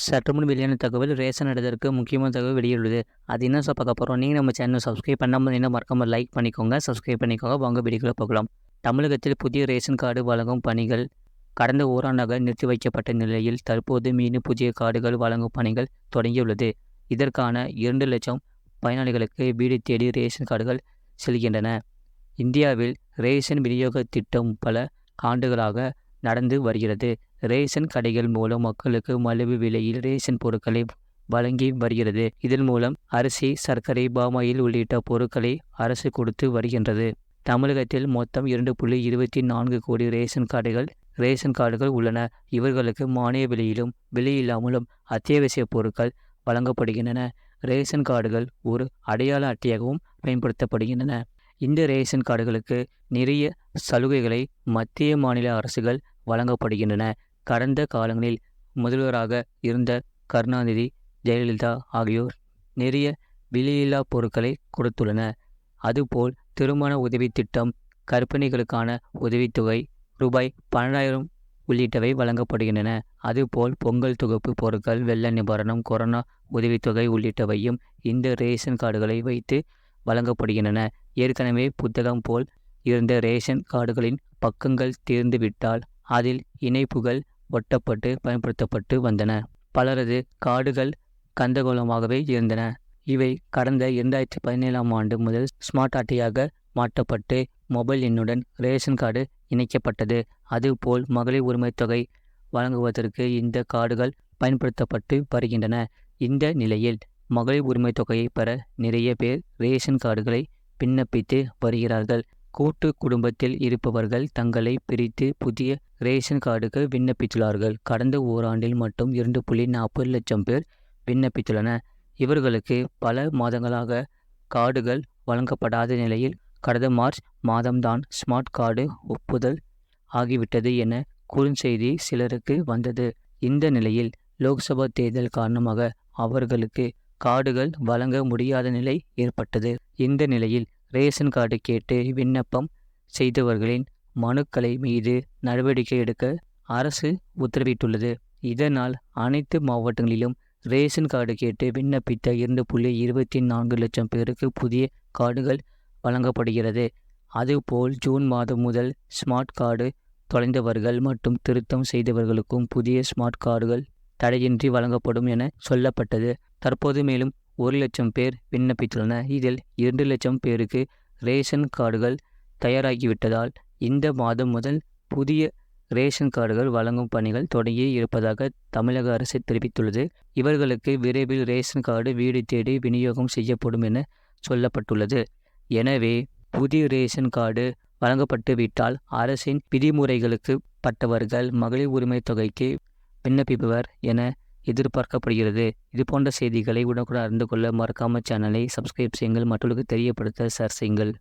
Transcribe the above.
சற்றுமுன் வெளியான தகவல் ரேஷன் அடைதற்கு முக்கியமான தகவல் வெளியுள்ளது. அது என்ன பார்க்க போகிறோம். நீங்கள் நம்ம சேனல் சப்ஸ்கிரைப் பண்ணாமல் இருந்தால் மறக்காம லைக் பண்ணிக்கோங்க, சப்ஸ்கிரைப் பண்ணிக்கோங்க. வாங்க வீடியோக்குள்ள போகலாம். தமிழகத்தில் புதிய ரேஷன் கார்டு வழங்கும் பணிகள் கடந்த ஓராண்டாக நிறுத்தி வைக்கப்பட்ட நிலையில் தற்போது மீண்டும் புதிய கார்டுகள் வழங்கும் பணிகள் தொடங்கியுள்ளது. இதற்கான 2 லட்சம் பயனாளிகளுக்கு வீடு தேடி ரேஷன் கார்டுகள் செல்கின்றன. இந்தியாவில் ரேஷன் விநியோக திட்டம் பல ஆண்டுகளாக நடந்து வருகிறது. ரேஷன் கடைகள் மூலம் மக்களுக்கு மலிவு விலையில் ரேஷன் பொருட்களை வழங்கி வருகிறது. இதன் மூலம் அரிசி, சர்க்கரை, பாமாயில் உள்ளிட்ட பொருட்களை அரசு கொடுத்து வருகின்றது. தமிழகத்தில் மொத்தம் 2.24 கோடி ரேஷன் கார்டுகள் உள்ளன. இவர்களுக்கு மானிய விலையிலும் விலையில்லாமலும் அத்தியாவசிய பொருட்கள் வழங்கப்படுகின்றன. ரேஷன் கார்டுகள் ஒரு அடையாள அட்டையாகவும் பயன்படுத்தப்படுகின்றன. இந்த ரேஷன் கார்டுகளுக்கு நிறைய சலுகைகளை மத்திய மாநில அரசுகள் வழங்கப்படுகின்றன. கடந்த காலங்களில் முதல்வராக இருந்த கருணாநிதி, ஜெயலலிதா ஆகியோர் நிறைய விலையில்லா பொருட்களை கொடுத்துள்ளனர். அதுபோல் திருமண உதவி திட்டம், கர்ப்பிணிகளுக்கான உதவித்தொகை ரூபாய் 12,000 உள்ளிட்டவை வழங்கப்படுகின்றன. அதுபோல் பொங்கல் தொகுப்பு பொருட்கள், வெள்ள நிவாரணம், கொரோனா உதவித்தொகை உள்ளிட்டவையும் இந்த ரேஷன் கார்டுகளை வைத்து வழங்கப்படுகின்றன. ஏற்கனவே புத்தகம் போல் இருந்த ரேஷன் கார்டுகளின் பக்கங்கள் தீர்ந்துவிட்டால் அதில் இணைப்புகள் ஒட்டப்பட்டு பயன்படுத்தப்பட்டு வந்தன. பலரது கார்டுகள் கந்தகோலமாகவே இருந்தன. இவை கடந்த 2017ஆம் ஆண்டு முதல் ஸ்மார்ட் அட்டையாக மாற்றப்பட்டு மொபைல் எண்ணுடன் ரேஷன் கார்டு இணைக்கப்பட்டது. அதுபோல் மகளிர் உரிமை தொகை வழங்குவதற்கு இந்த கார்டுகள் பயன்படுத்தப்பட்டு வருகின்றன. இந்த நிலையில் மகளிர் உரிமை தொகையை பெற நிறைய பேர் ரேஷன் கார்டுகளை விண்ணப்பித்து வருகிறார்கள். கூட்டு குடும்பத்தில் இருப்பவர்கள் தங்களை பிரித்து புதிய ரேஷன் கார்டுக்கு விண்ணப்பித்துள்ளார்கள். கடந்த ஓராண்டில் மட்டும் 2.40 லட்சம் பேர் விண்ணப்பித்துள்ளனர். இவர்களுக்கு பல மாதங்களாக கார்டுகள் வழங்கப்படாத நிலையில் கடந்த மார்ச் மாதம்தான் ஸ்மார்ட் கார்டு ஒப்புதல் ஆகிவிட்டது என குறுஞ்செய்தி சிலருக்கு வந்தது. இந்த நிலையில் லோக்சபா தேர்தல் காரணமாக அவர்களுக்கு கார்டுகள் வழங்க முடியாத நிலை ஏற்பட்டது. இந்த நிலையில் ரேஷன் கார்டு கேட்டு விண்ணப்பம் செய்தவர்களின் மனுக்களை மீது நடவடிக்கை எடுக்க அரசு உத்தரவிட்டுள்ளது. இதனால் அனைத்து மாவட்டங்களிலும் ரேஷன் கார்டு கேட்டு விண்ணப்பித்த 2.24 லட்சம் பேருக்கு புதிய கார்டுகள் வழங்கப்படுகிறது. அதுபோல் ஜூன் மாதம் முதல் ஸ்மார்ட் கார்டு தொலைந்தவர்கள் மற்றும் திருத்தம் செய்தவர்களுக்கும் புதிய ஸ்மார்ட் கார்டுகள் தடையின்றி வழங்கப்படும் என சொல்லப்பட்டது. தற்போது மேலும் 1 லட்சம் பேர் விண்ணப்பித்துள்ளனர். இதில் 2 லட்சம் பேருக்கு ரேஷன் கார்டுகள் தயாராகிவிட்டதால் இந்த மாதம் முதல் புதிய ரேஷன் கார்டுகள் வழங்கும் பணிகள் தொடங்கி இருப்பதாக தமிழக அரசு தெரிவித்துள்ளது. இவர்களுக்கு விரைவில் ரேஷன் கார்டு வீடு தேடி விநியோகம் செய்யப்படும் என சொல்லப்பட்டுள்ளது. எனவே புதிய ரேஷன் கார்டு வழங்கப்பட்டு விட்டால் அரசின் விதிமுறைகளுக்கு பட்டவர்கள் மகளிர் உரிமை தொகைக்கு விண்ணப்பிப்பவர் என எதிர்பார்க்கப்படுகிறது. இதுபோன்ற செய்திகளை உடனுக்குடன் அறிந்து கொள்ள மறக்காம சேனலை சப்ஸ்கிரைப் செய்யுங்கள், மற்றவர்களுக்கு தெரியப்படுத்த ஷேர் செய்யுங்கள்.